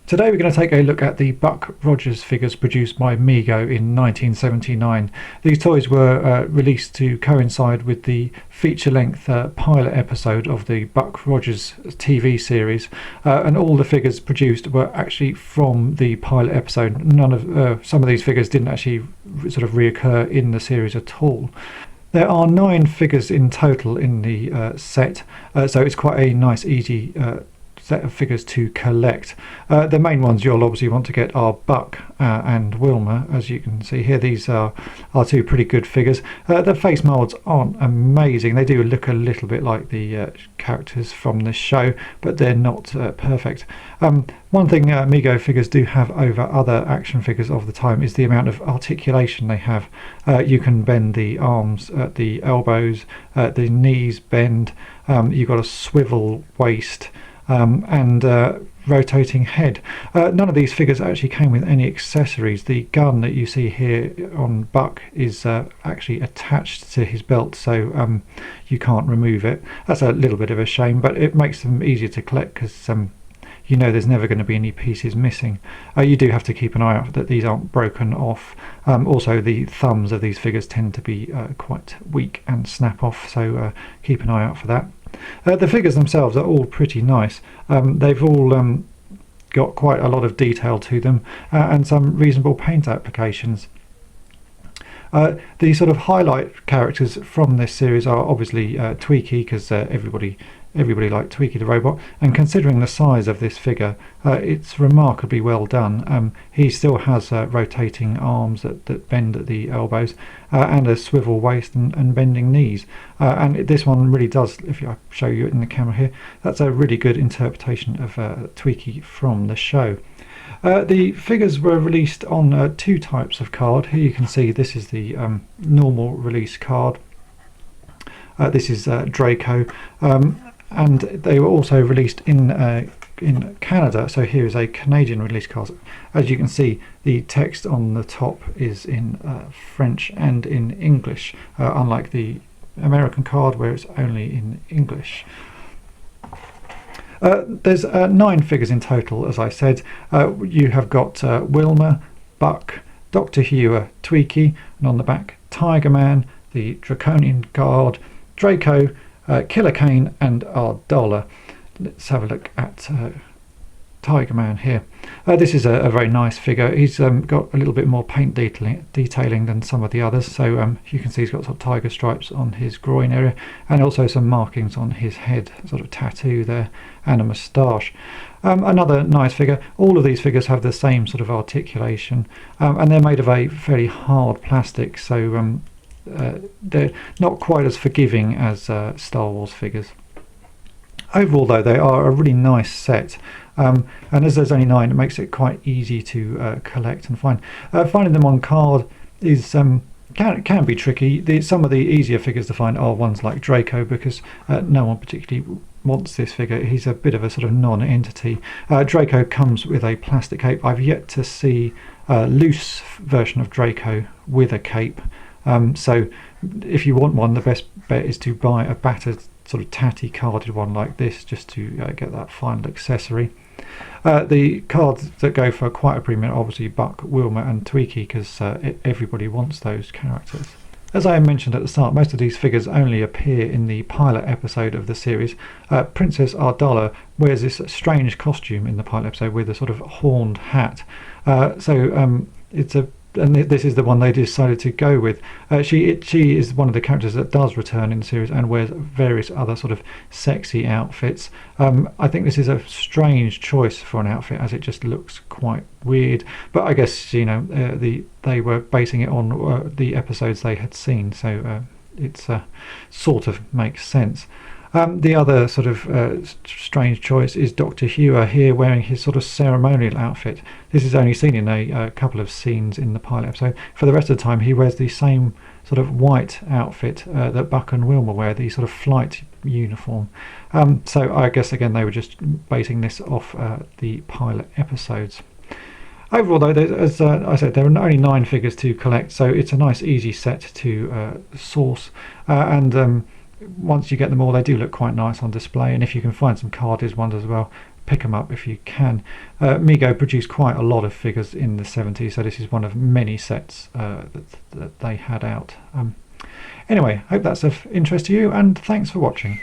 Today we're going to take a look at the Buck Rogers figures produced by Mego in 1979. These toys were released to coincide with the feature-length pilot episode of the Buck Rogers TV series, and all the figures produced were actually from the pilot episode. Some of these figures didn't actually sort of reoccur in the series at all. There are 9 figures in total in the set, so it's quite a nice, easy set of figures to collect. The main ones you'll obviously want to get are Buck and Wilma. As you can see here, these are 2 pretty good figures. The face molds aren't amazing. They do look a little bit like the characters from this show, but they're not perfect. One thing Mego figures do have over other action figures of the time is the amount of articulation they have. You can bend the arms at the elbows, the knees bend, you've got a swivel waist, and rotating head. None of these figures actually came with any accessories. The gun that you see here on Buck is actually attached to his belt, so you can't remove it. That's a little bit of a shame, but it makes them easier to collect because you know there's never going to be any pieces missing. You do have to keep an eye out that these aren't broken off. Also, the thumbs of these figures tend to be quite weak and snap off, so keep an eye out for that. The figures themselves are all pretty nice. They've all got quite a lot of detail to them, and some reasonable paint applications. The sort of highlight characters from this series are obviously TWiki, because everybody liked TWiki the robot, and considering the size of this figure, it's remarkably well done. He still has rotating arms that bend at the elbows, and a swivel waist and bending knees, and this one really does, if I show you it in the camera here, that's a really good interpretation of TWiki from the show. The figures were released on 2 types of card. Here you can see this is the normal release card. This is Draco, and they were also released in Canada, so here is a Canadian release card. As you can see, the text on the top is in French and in English, unlike the American card where it's only in English. There's 9 figures in total, as I said. You have got Wilma, Buck, Dr. Hua, TWiki, and on the back Tiger Man, the Draconian Guard, Draco, Killer Kane, and Ardollar. Let's have a look at Tiger Man here. This is a very nice figure. He's got a little bit more paint detailing than some of the others, so you can see he's got sort of tiger stripes on his groin area, and also some markings on his head, sort of tattoo there, and a moustache. Another nice figure. All of these figures have the same sort of articulation, and they're made of a fairly hard plastic, so they're not quite as forgiving as Star Wars figures. Overall though, they are a really nice set, and as there's only 9, it makes it quite easy to collect and find. Finding them on card is can be tricky. Some of the easier figures to find are ones like Draco, because no one particularly wants this figure. He's a bit of a sort of non-entity. Draco comes with a plastic cape. I've yet to see a loose version of Draco with a cape. So if you want one, the best bet is to buy a battered sort of tatty carded one like this, just to get that final accessory. The cards that go for quite a premium are obviously Buck, Wilma and TWiki, because everybody wants those characters. As I mentioned at the start, most of these figures only appear in the pilot episode of the series. Princess Ardollar wears this strange costume in the pilot episode with a sort of horned hat. And this is the one they decided to go with. She is one of the characters that does return in the series and wears various other sort of sexy outfits. I think this is a strange choice for an outfit, as it just looks quite weird. But I guess, you know, they were basing it on the episodes they had seen, so it's sort of makes sense. The other sort of strange choice is Dr. Hua here, wearing his sort of ceremonial outfit. This is only seen in a couple of scenes in the pilot episode. For the rest of the time, he wears the same sort of white outfit that Buck and Wilma wear, the sort of flight uniform. So I guess again they were just basing this off the pilot episodes. Overall though, as I said, there are only 9 figures to collect, so it's a nice easy set to source, and once you get them all, they do look quite nice on display, and if you can find some carded ones as well, pick them up if you can. Mego produced quite a lot of figures in the 70s, so this is one of many sets that they had out. Anyway, hope that's of interest to you, and thanks for watching.